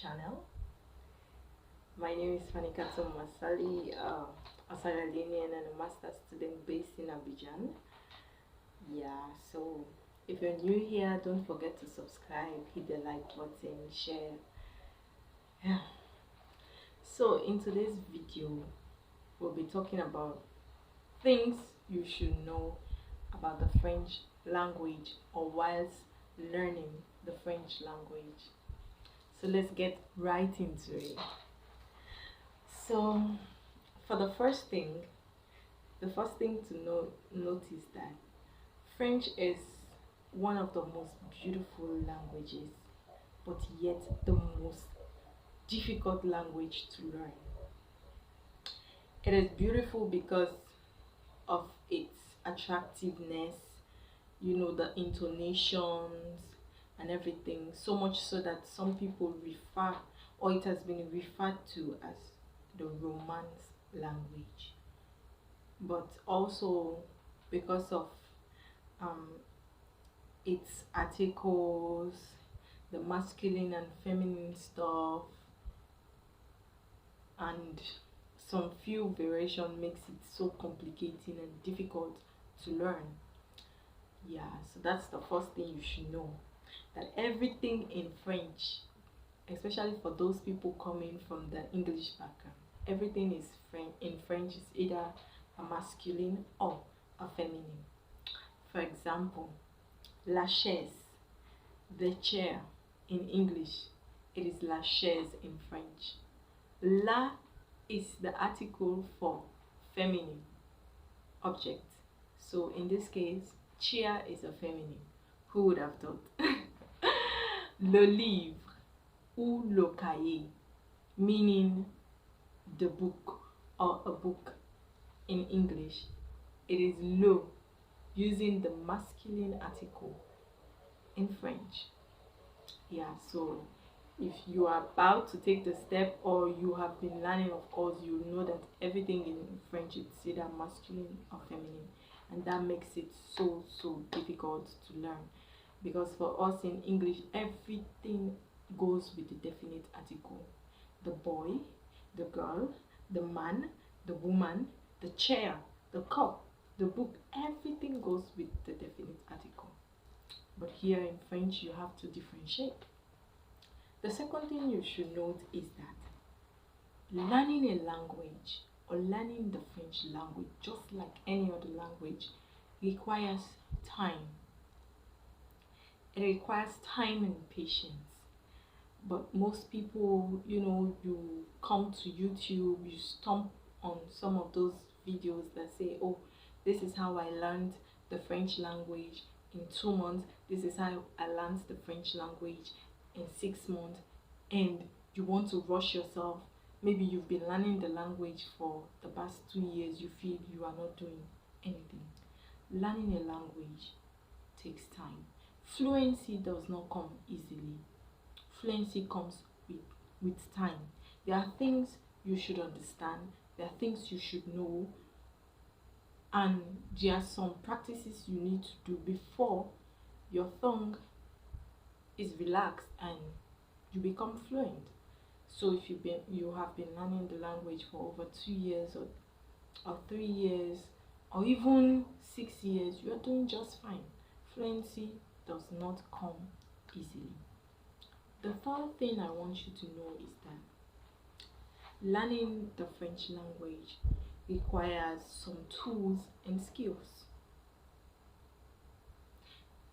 channel. My name is Fanikato Masali, a Sierra-Leonean and a master's student based in Abidjan. Yeah, so if you're new here, don't forget to subscribe, hit the like button, share. Yeah. So in today's video, we'll be talking about things you should know about the French language or whilst learning the French language. So let's get right into it. So for the first thing to notice that French is one of the most beautiful languages, but yet the most difficult language to learn. It is beautiful because of its attractiveness, the intonations and everything, so much so that some people refer, or it has been referred to as the Romance language. But also because of um, its articles, the masculine and feminine stuff, and some few variation makes it so complicating and difficult to learn. Yeah, so that's the first thing you should know, that everything in French, especially for those people coming from the English background, everything is in French is either a masculine or a feminine. For example, la chaise, the chair in English, it is la chaise in French. La is the article for feminine object. So in this case, chair is a feminine. Who would have thought? Le livre ou le cahier, meaning the book or a book in English. It is le, using the masculine article in French. Yeah, so if you are about to take the step or you have been learning, of course, you know that everything in French is either masculine or feminine, and that makes it so difficult to learn, because for us in English, everything goes with the definite article. The boy, the girl, the man, the woman, the chair, the cup, the book, everything goes with the definite article. But here in French, you have to differentiate. The second thing you should note is that learning a language or learning the French language, just like any other language, requires time. It requires time and patience. But most people, you come to YouTube, you stomp on some of those videos that say, oh, this is how I learned the French language in 2 months. This is how I learned the French language in 6 months. And you want to rush yourself. Maybe you've been learning the language for the past 2 years. You feel you are not doing anything. Learning a language takes time. Fluency does not come easily. Fluency comes with time. There are things you should understand, there are things you should know, and there are some practices you need to do before your tongue is relaxed and you become fluent. So if you have been learning the language for over 2 years or 3 years or even 6 years, you are doing just fine. Fluency does not come easily. The third thing I want you to know is that learning the French language requires some tools and skills.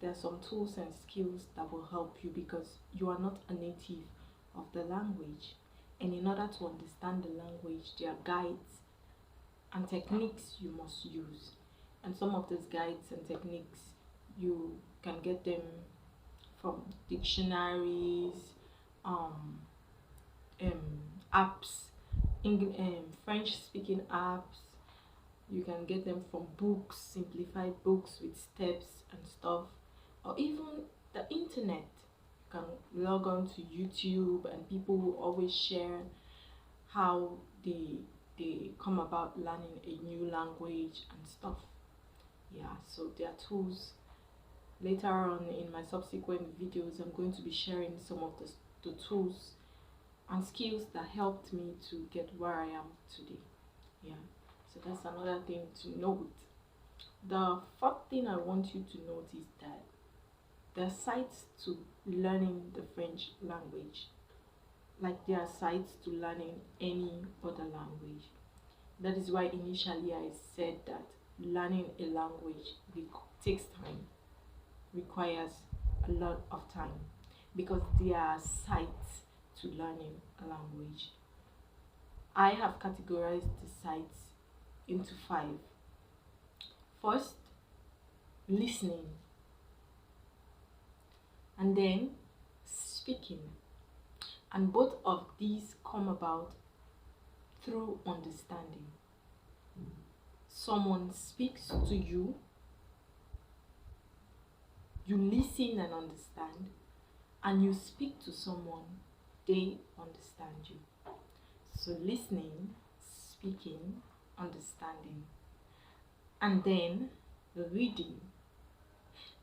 There are some tools and skills that will help you because you are not a native of the language. And in order to understand the language, there are guides and techniques you must use. And some of these guides and techniques, you can get them from dictionaries, apps, French speaking apps. You can get them from books, simplified books with steps and stuff, or even the internet. You can log on to YouTube and people will always share how they come about learning a new language and stuff. Yeah, so there are tools. Later on in my subsequent videos, I'm going to be sharing some of the tools and skills that helped me to get where I am today. Yeah, so that's another thing to note. The fourth thing I want you to note is that there are sides to learning the French language, like there are sides to learning any other language. That is why initially I said that learning a language takes time, requires a lot of time, because there are sides to learning a language. I have categorized the sides into five. First, listening, and then speaking. And both of these come about through understanding. Someone speaks to you, you listen and understand, and you speak to someone, they understand you. So, listening, speaking, understanding, and then reading,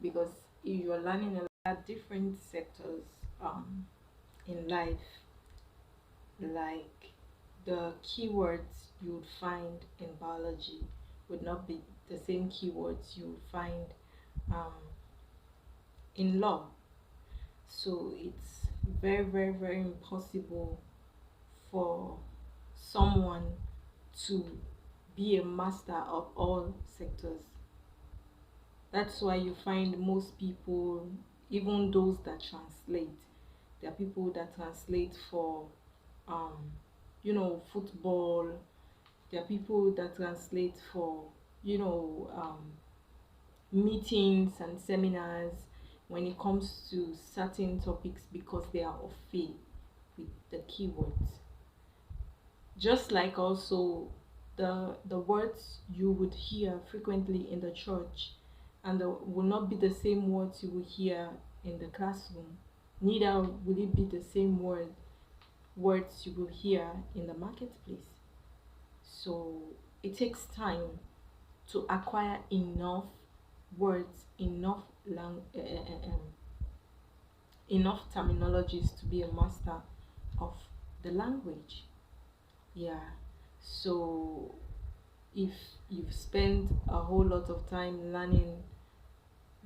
because if you're learning at different sectors in life, like the keywords you would find in biology would not be the same keywords you would find um, in law. So it's very, very, very impossible for someone to be a master of all sectors. That's why you find most people, even those that translate, there are people that translate for, um, football. There are people that translate for, meetings and seminars when it comes to certain topics because they are of faith with the keywords. Just like also the words you would hear frequently in the church and will not be the same words you will hear in the classroom. Neither will it be the same words you will hear in the marketplace. So it takes time to acquire enough words, enough terminologies to be a master of the language. Yeah. So if you've spent a whole lot of time learning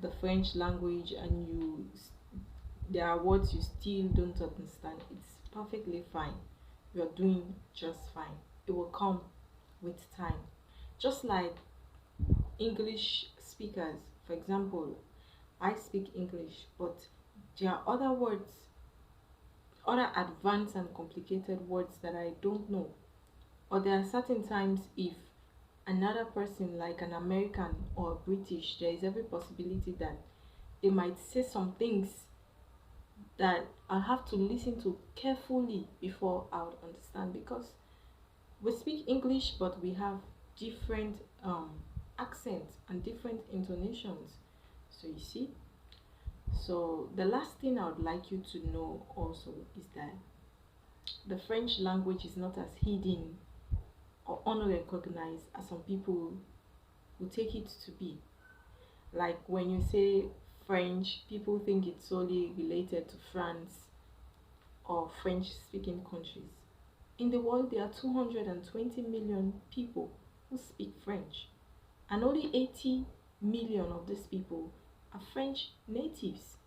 the French language and there are words you still don't understand, it's perfectly fine. You're doing just fine. It will come with time. Just like English speakers, for example, I speak English, but there are other words, other advanced and complicated words that I don't know. Or there are certain times if another person, like an American or British, there is every possibility that they might say some things that I have to listen to carefully before I would understand, because we speak English but we have different accents and different intonations. So you see, so the last thing I would like you to know also is that the French language is not as hidden or unrecognized as some people will take it to be. Like when you say French, people think it's solely related to France or French speaking countries. In the world, there are 220 million people who speak French, and only 80 million of these people are French natives,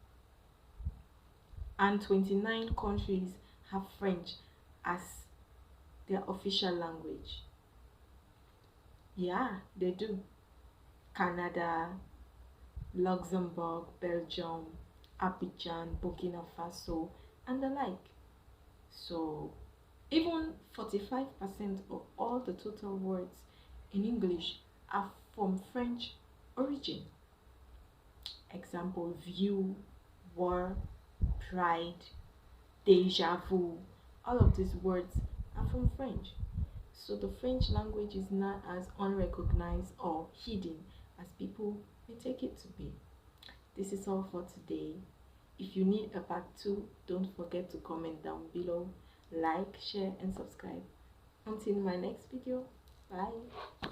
and 29 countries have French as their official language. Yeah, they do. Canada, Luxembourg, Belgium, Abidjan, Burkina Faso, and the like. So, even 45% of all the total words in English are from French origin. Example: view, war, pride, deja vu. All of these words are from French. So the French language is not as unrecognized or hidden as people may take it to be. This is all for today. If you need a part 2, don't forget to comment down below, like, share, and subscribe. Until my next video, bye.